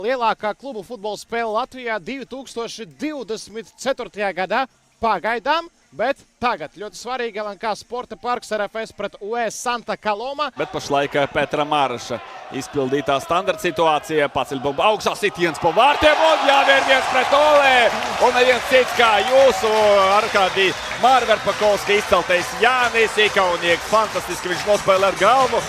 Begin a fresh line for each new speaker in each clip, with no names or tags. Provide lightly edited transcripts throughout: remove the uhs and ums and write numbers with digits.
Lielākā klubu futbola spēle Latvijā 2024. gadā pagaidām, bet tagad ļoti svarīgi LNK Sporta parks RFS pret US Santa Coloma.
Bet pašlaik Petra Māraša izpildītā standarta situācija. Paceļ bumbu augšā, sitiens pa vārtiem un jāvērties pret Olē. Un neviens cits kā jūsu Arkādī Mārverpakovska izceltais Jānis Ikaunieks. Fantastiski viņš nospēlē ar galvu.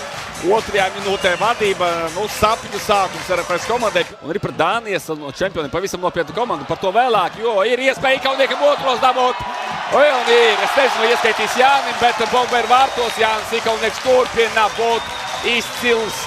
Otrajā minūtē vadība, sapņu sākums RFS komandai. Un arī par Dānijas čempioniem pavisam nopietnu komandu. Par to vēlāk, jo ir iespēja Ikauniekam otros dabūt. Un ir, es nezinu, ieskaitīs Jānim, bet bomba ir vārtos. Jānis Ikaunieks turpina būt izcils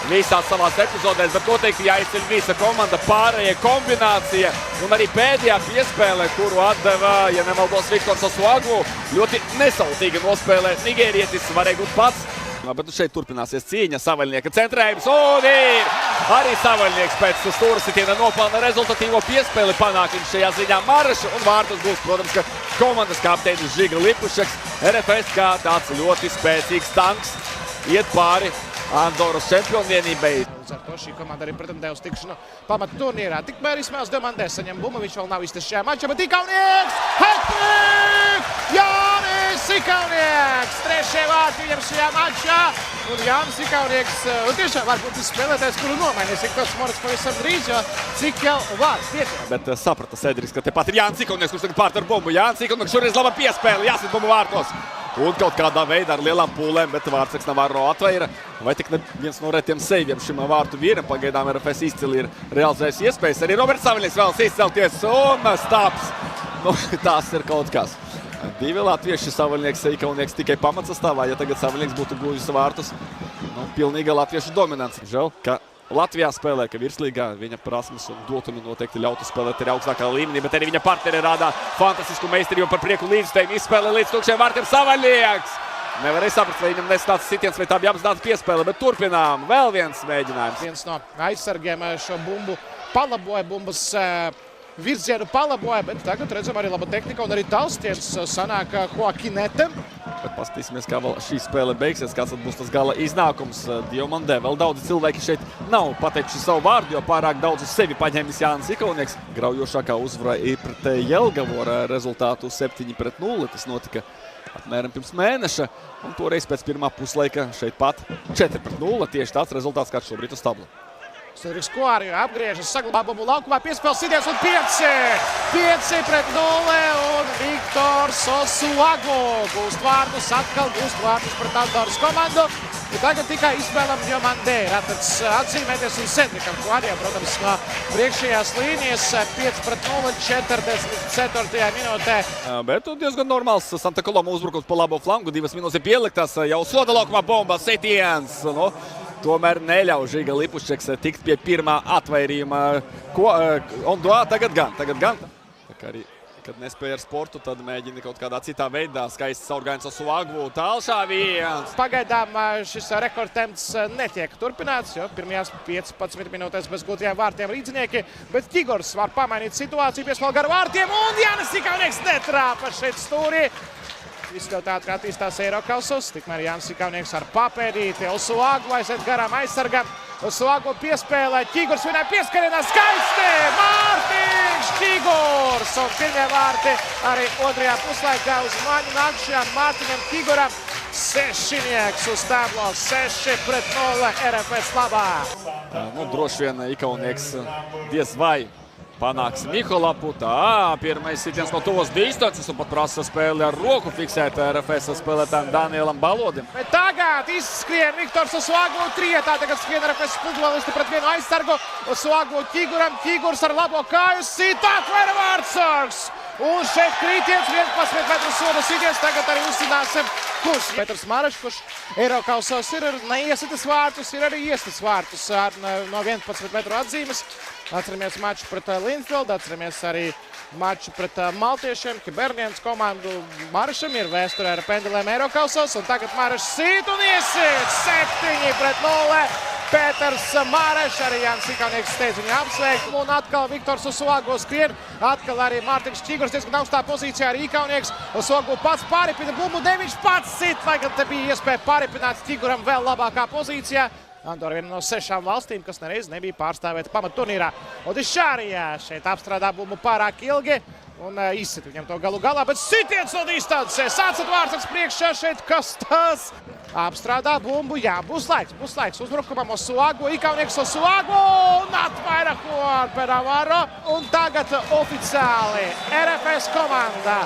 visās savās epizodēs, bet noteikti jāizceļ visa komanda, pārējie kombinācija. Un arī pēdējā piespēlē, kuru atdeva, ja nemaldos, Viktors Osuagvu, ļoti nesautīgi nospēlē nigērietis, varēja būt pats. Bet šeit turpināsies cīņa, Savaļnieka centrējums, un ir arī Savaļnieks pēc stūra sitiena nopelna rezultatīvo piespēli, panāk viņš šajā ziņā Māraša, un vārtus būs, protams, ka komandas kapteinis Žiga Lipušeks, RFS kā tāds ļoti spēcīgs tanks, iet pāri Andoras čempionvienībai.
Ar to šī komanda arī pretendē uz tikšanu pamatu turnīrā. Tikmēr Ismails Demandē saņem bumbu, viņš vēl nav iztecis šajā mačā, bet Ikaunieks! Hat-trick! Jānis Ikaunieks! Trešie vārti viņam šajā mačā. Un Jānis Ikaunieks tiešām varbūt tas spēlētājs, kuru nomainīs Viktors Morats pavisam drīz, jo cik jau vārds pietiek.
Bet saprata Sedris, ka tepat ir Jānis Ikaunieks, kurš tagad pārtar bumbu. Jānis Ikaunieks šoreiz laba piespēle, jāsit bumbu vārtos. Un kaut kādā veidā ar lielām pūlēm, bet Vārtseks Navarro atveira. Vai tik viens no retiem seiviem šim vārtu vīram, pagaidām RFS izcili ir realizējis iespējas. Arī Roberts Savaļnieks vēlas izcelties un stāps. Tās ir kaut kas. Divi latvieši, Savaļnieks, Ikaunieks tikai pamatsastāvā. Ja tagad Savaļnieks būtu gūjis vārtus, pilnīga latviešu dominants. Žēl, ka Latvijā spēlē, ka virslīgā viņa prasmes un dotumi noteikti ļautu spēlēt arī augstākā līmenī, bet arī viņa partneri rādā fantastisku meistarību par prieku līdzstējumu. Izspēlē līdz tukšiem vārtiem Savaļnieks. Nevarēja saprast, vai viņam nesnāca sitiens, vai tā bija apzināta piespēle, bet turpinām. Vēl viens mēģinājums.
Viens no aizsargiem šo bumbu palaboja, bumbas virzienu palaboja, bet tagad redzam arī laba tehnika un arī taustiems sanāk Joakinetem.
Bet paskatīsimies, kā vēl šī spēle beigsies, kāds būs tas gala iznākums Diomandē. Vēl daudzi cilvēki šeit nav pateikuši savu vārdu, jo pārāk daudz uz sevi paņēmis Jānis Ikaunieks. Graujošākā uzvara ir pret Jelgavu ar rezultātu 7-0. Tas notika apmēram pirms mēneša. Un toreiz pēc pirmā puslaika šeit pat 4-0. Tieši tāds rezultāts, kāds šobrīd uz tablu.
Sedriks Kuāriju apgriežas, saglabā bumbu laukumā, piespēles sitiens un 5-0 un Viktors Osuagvu gūst vārtus, atkal gūst vārtus pret Andoras komandu. Un tagad tikai izspēlam Diomandē ir atzīmēties un Sedrikam Kuāriju, protams, no priekšējās līnijas 5-0, 44. minūtē.
Bet diezgan normāls Santa Coloma uzbrukums pa labo flangu, 2 minūtes ir pieliktas, jau soda laukumā bomba, sitiens. Tomēr neļauj Žiga Lipušeks tikt pie pirmā atvairījuma. Ondoā tagad gan. Tā kā arī, kad nespēja ar sportu, tad mēģina kaut kādā citā veidā. Skaists Saurgainis Osuagvu, tālšāviens.
Pagaidām šis rekordtemps netiek turpināts, jo pirmajās 15 minūtēs bez gūtajiem vārtiem rīdzinieki. Bet Ķigors var pamainīt situāciju, piespēl garu vārtiem un Jānis Ikaunieks netrāpa šeit stūrī. Viss ļoti ātri attīstās Eirokausos, tikmēr Jānis Ikaunieks ar papēdīti, Osuagvu aiziet garām aizsargam, Osuagvu piespēlē, Ķigurs vienai pieskarienā, skaisti! Mārtiņš Ķigurs! Un pirmie vārti arī otrajā puslaikā uz maņu nākšajām Mārtiņam Ķiguram. Sešinieks uz tablo, 6-0 RFS labā.
Droši vien Ikaunieks diez vai panāks Miholapu. Pirmais sitiens no tuvas distances un pat prasa spēli ar roku fiksēt RFS spēlētājiem Danielam Balodim.
Bet tagad izskrien Viktors Osuagvu trietā, tagad skrien RFS futbolisti pret vienu aizsargu. Osuagvu Ķiguram, Ķigurs ar labo kāju sit, atvēra vārtsargs. Un šeit krītiens 11 metru soda sitiens, tagad arī uzsināsim kurš. Petrs Mārašs, kurš Eirokausos ir neiesitis vārtus, ir arī iesitis vārtus no 11 metru atzīmes. Atceramies maču pret Linfieldu, atceramies arī maču pret maltiešiem, Hiberniens komandu. Mārašam ir vēsturē ar pendelēm Eirokausos, un tagad Mārašs sit un iesit 7-0. Petrs Mārašs, arī Jānis Ikaunieks steidz viņu apsveikt, un atkal Viktors Osuagvu skrien, atkal arī Mārtiņš Ķigurs diezgan augstā pozīcijā, arī Ikaunieks. Osuagvu pats pāripina bumbu, viņš pats sit, lai gan te bija iespēja pāripināt Ķiguram vēl labākā pozīcijā. Andora viena no 6 valstīm, kas nereiz nebija pārstāvēta pamatturnīrā. Odišārija šeit apstrādā bumbu pārāk ilgi un izsit viņam to galu galā, bet sitiens no distancē. Sācat Vārtsargs priekšā šeit, kas tas? Apstrādā bumbu, jā, būs laiks uzbrukumam Osuagu, Ikaunieks Osuagu un atvaira Juan Peravaro. Un tagad oficiāli RFS komanda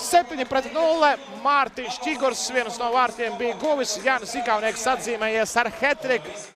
7-0. Mārtiņš Ķigurs vienus no vārtiem bija guvis, Jānis Ikaunieks atzīmējies ar hat-triku.